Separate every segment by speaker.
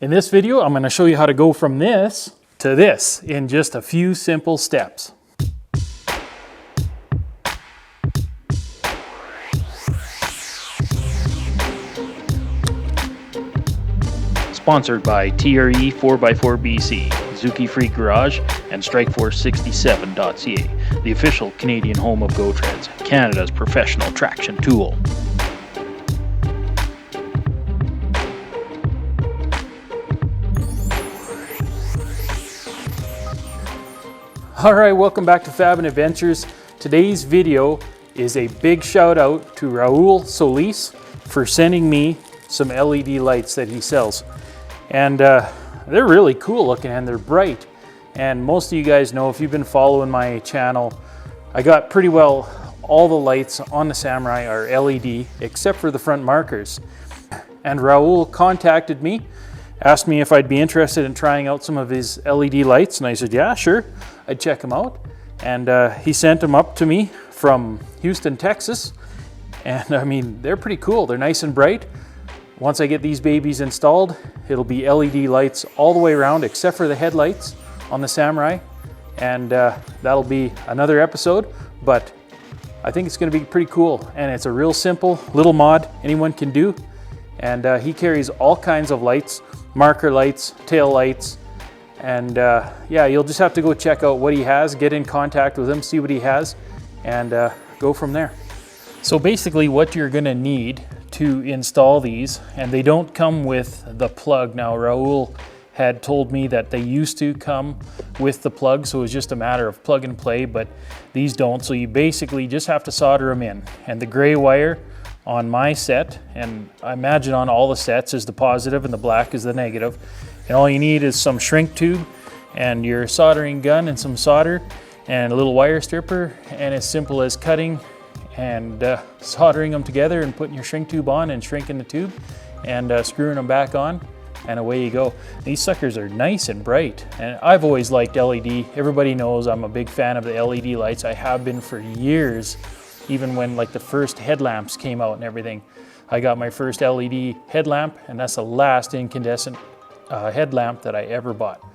Speaker 1: In this video, I'm going to show you how to go from this to this in just a few simple steps. Sponsored by TRE 4x4BC, Suzuki Freak Garage, and Strikeforce67.ca, the official Canadian home of Go Treads, Canada's professional traction tool. Alright, welcome back to Fab and Adventures. Today's video is a big shout out to Raul Solis for sending me some LED lights that he sells. And they're really cool looking and they're bright. And most of you guys know, if you've been following my channel, I got pretty well all the lights on the Samurai are LED except for the front markers. And Raul contacted me, asked me if I'd be interested in trying out some of his LED lights, and I said, yeah, sure, I'd check them out. And he sent them up to me from Houston, Texas. And I mean, they're pretty cool. They're nice and bright. Once I get these babies installed, it'll be LED lights all the way around except for the headlights on the Samurai. And that'll be another episode, but I think it's gonna be pretty cool. And it's a real simple little mod anyone can do. And he carries all kinds of lights, marker lights, tail lights, and yeah, you'll just have to go check out what he has, get in contact with him, see what he has, and go from there. So basically what you're gonna need to install these, and they don't come with the plug. Now Raul had told me that they used to come with the plug, so it was just a matter of plug and play, but these don't. So you basically just have to solder them in. And the gray wire on my set, and I imagine on all the sets, is the positive and the black is the negative. And all you need is some shrink tube and your soldering gun and some solder and a little wire stripper, and as simple as cutting and soldering them together and putting your shrink tube on and shrinking the tube and screwing them back on, and away you go. These suckers are nice and bright, and I've always liked LED. Everybody knows I'm a big fan of the LED lights. I have been for years, even when like the first headlamps came out and everything. I got my first LED headlamp, and that's the last incandescent headlamp that I ever bought.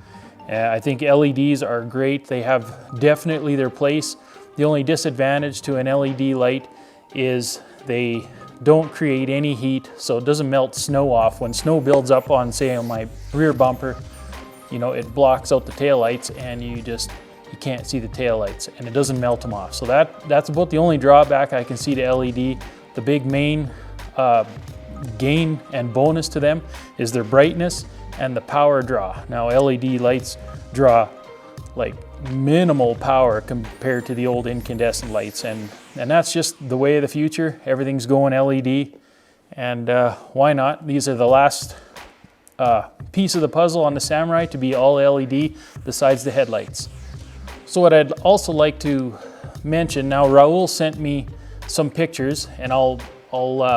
Speaker 1: I think LEDs are great. They have definitely their place. The only disadvantage to an LED light is they don't create any heat, so it doesn't melt snow off. When snow builds up on, say, on my rear bumper, you know, it blocks out the taillights and you can't see the taillights, and it doesn't melt them off. So that's about the only drawback I can see to LED. The big main gain and bonus to them is their brightness and the power draw. Now LED lights draw like minimal power compared to the old incandescent lights, and that's just the way of the future. Everything's going LED, and why not? These are the last piece of the puzzle on the Samurai to be all LED besides the headlights. So what I'd also like to mention, now Raul sent me some pictures, and I'll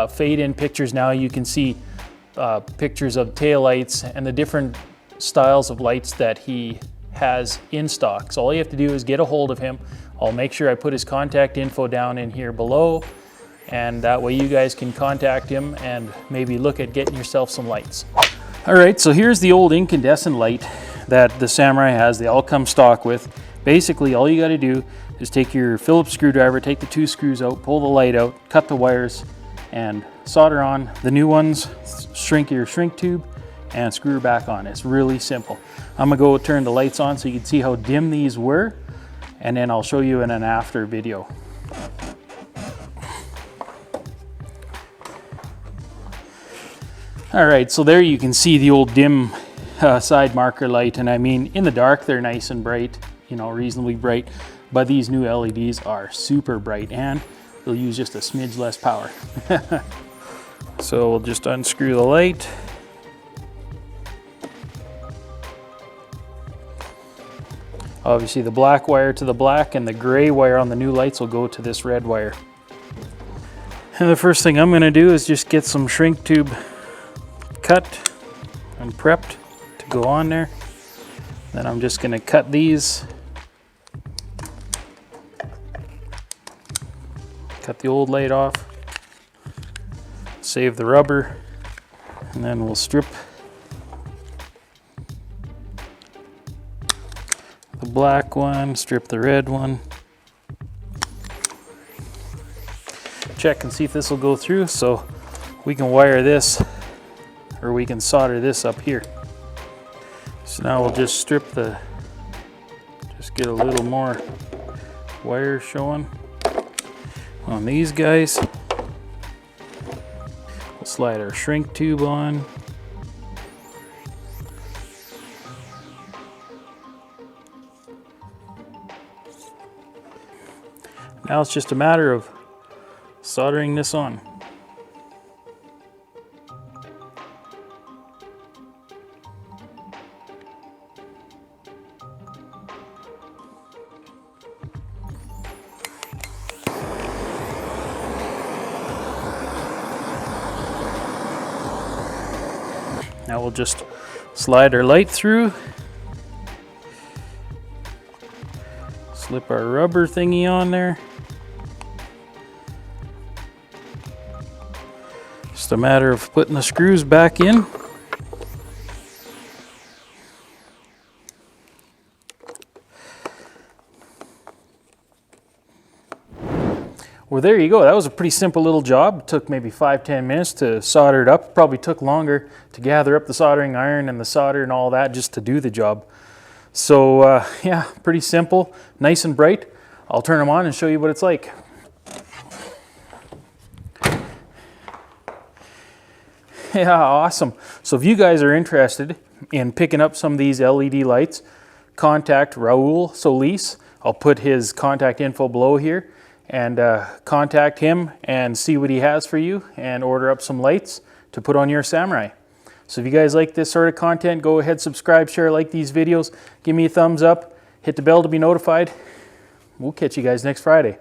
Speaker 1: fade in pictures now. You can see pictures of tail lights and the different styles of lights that he has in stock. So all you have to do is get a hold of him. I'll make sure I put his contact info down in here below, and that way you guys can contact him and maybe look at getting yourself some lights. All right, so here's the old incandescent light that the Samurai has. They all come stock with. Basically, all you got to do is take your Phillips screwdriver, take the two screws out, pull the light out, cut the wires, and solder on the new ones, shrink your shrink tube, and screw her back on. It's really simple. I'm gonna go turn the lights on so you can see how dim these were, and then I'll show you in an after video. All right, so there you can see the old dim side marker light, and I mean, in the dark they're nice and bright, you know, reasonably bright, but these new LEDs are super bright and they'll use just a smidge less power. So we'll just unscrew the light. Obviously the black wire to the black, and the gray wire on the new lights will go to this red wire. And the first thing I'm gonna do is just get some shrink tube cut and prepped to go on there. Then I'm just gonna cut these. Cut the old light off. Save the rubber. And then we'll strip the black one, strip the red one. Check and see if this will go through, so we can wire this, or we can solder this up here. So now we'll just strip just get a little more wire showing on these guys. We'll slide our shrink tube on. Now it's just a matter of soldering this on. Now we'll just slide our light through, slip our rubber thingy on there. Just a matter of putting the screws back in. Well, there you go. That was a pretty simple little job. It took maybe 5-10 minutes to solder it up. Probably took longer to gather up the soldering iron and the solder and all that just to do the job. So yeah, pretty simple, nice and bright. I'll turn them on and show you what it's like. Yeah, awesome. So if you guys are interested in picking up some of these LED lights, contact Raul Solis. I'll put his contact info below here, and contact him and see what he has for you and order up some lights to put on your Samurai. So if you guys like this sort of content, go ahead, subscribe, share, like these videos, give me a thumbs up, hit the bell to be notified. We'll catch you guys next Friday.